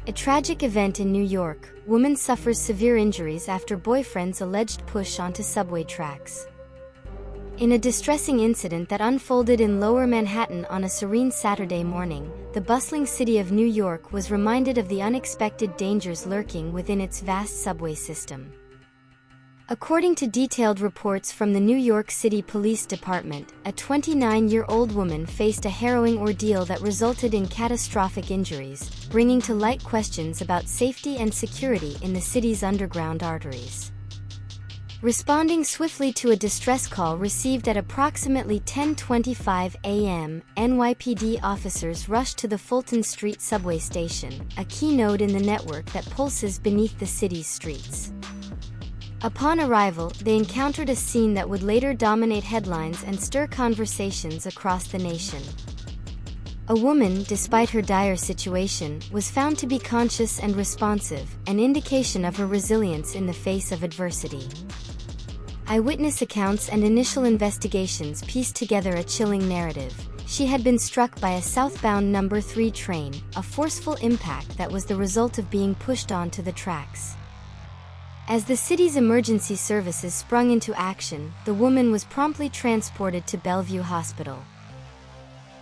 A tragic event in New York. Woman suffers severe injuries after boyfriend's alleged push onto subway tracks. In a distressing incident that unfolded in Lower Manhattan on a serene Saturday morning, the bustling city of New York was reminded of the unexpected dangers lurking within its vast subway system. According to detailed reports from the New York City Police Department, a 29-year-old woman faced a harrowing ordeal that resulted in catastrophic injuries, bringing to light questions about safety and security in the city's underground arteries. Responding swiftly to a distress call received at approximately 10:25 a.m., NYPD officers rushed to the Fulton Street subway station, a key node in the network that pulses beneath the city's streets. Upon arrival, they encountered a scene that would later dominate headlines and stir conversations across the nation. A woman, despite her dire situation, was found to be conscious and responsive, an indication of her resilience in the face of adversity. Eyewitness accounts and initial investigations pieced together a chilling narrative. She had been struck by a southbound No. 3 train, a forceful impact that was the result of being pushed onto the tracks. As the city's emergency services sprung into action, the woman was promptly transported to Bellevue Hospital.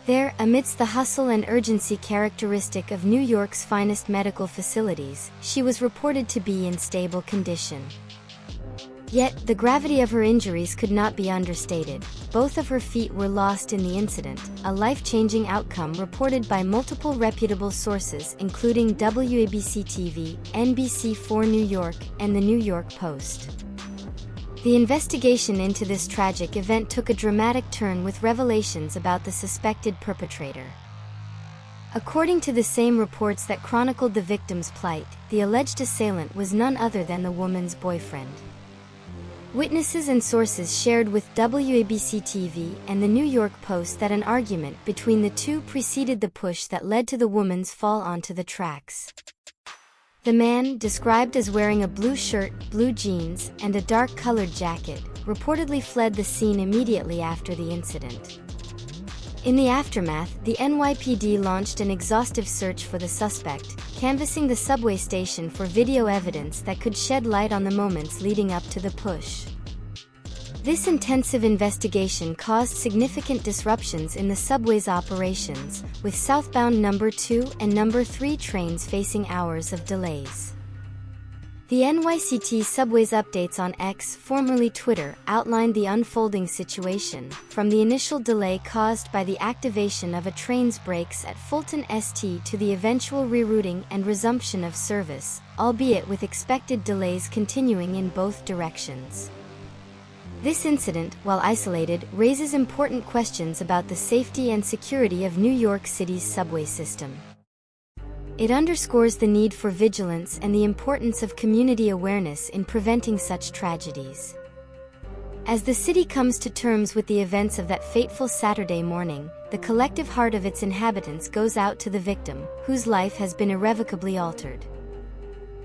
There, amidst the hustle and urgency characteristic of New York's finest medical facilities, she was reported to be in stable condition. Yet, the gravity of her injuries could not be understated. Both of her feet were lost in the incident, a life-changing outcome reported by multiple reputable sources including WABC-TV, NBC4 New York, and the New York Post. The investigation into this tragic event took a dramatic turn with revelations about the suspected perpetrator. According to the same reports that chronicled the victim's plight, the alleged assailant was none other than the woman's boyfriend. Witnesses and sources shared with WABC-TV and the New York Post that an argument between the two preceded the push that led to the woman's fall onto the tracks. The man, described as wearing a blue shirt, blue jeans, and a dark-colored jacket, reportedly fled the scene immediately after the incident. In the aftermath, the NYPD launched an exhaustive search for the suspect, canvassing the subway station for video evidence that could shed light on the moments leading up to the push. This intensive investigation caused significant disruptions in the subway's operations, with southbound No. 2 and No. 3 trains facing hours of delays. The NYCT subway's updates on X, formerly Twitter, outlined the unfolding situation, from the initial delay caused by the activation of a train's brakes at Fulton St to the eventual rerouting and resumption of service, albeit with expected delays continuing in both directions. This incident, while isolated, raises important questions about the safety and security of New York City's subway system. It underscores the need for vigilance and the importance of community awareness in preventing such tragedies. As the city comes to terms with the events of that fateful Saturday morning, the collective heart of its inhabitants goes out to the victim, whose life has been irrevocably altered.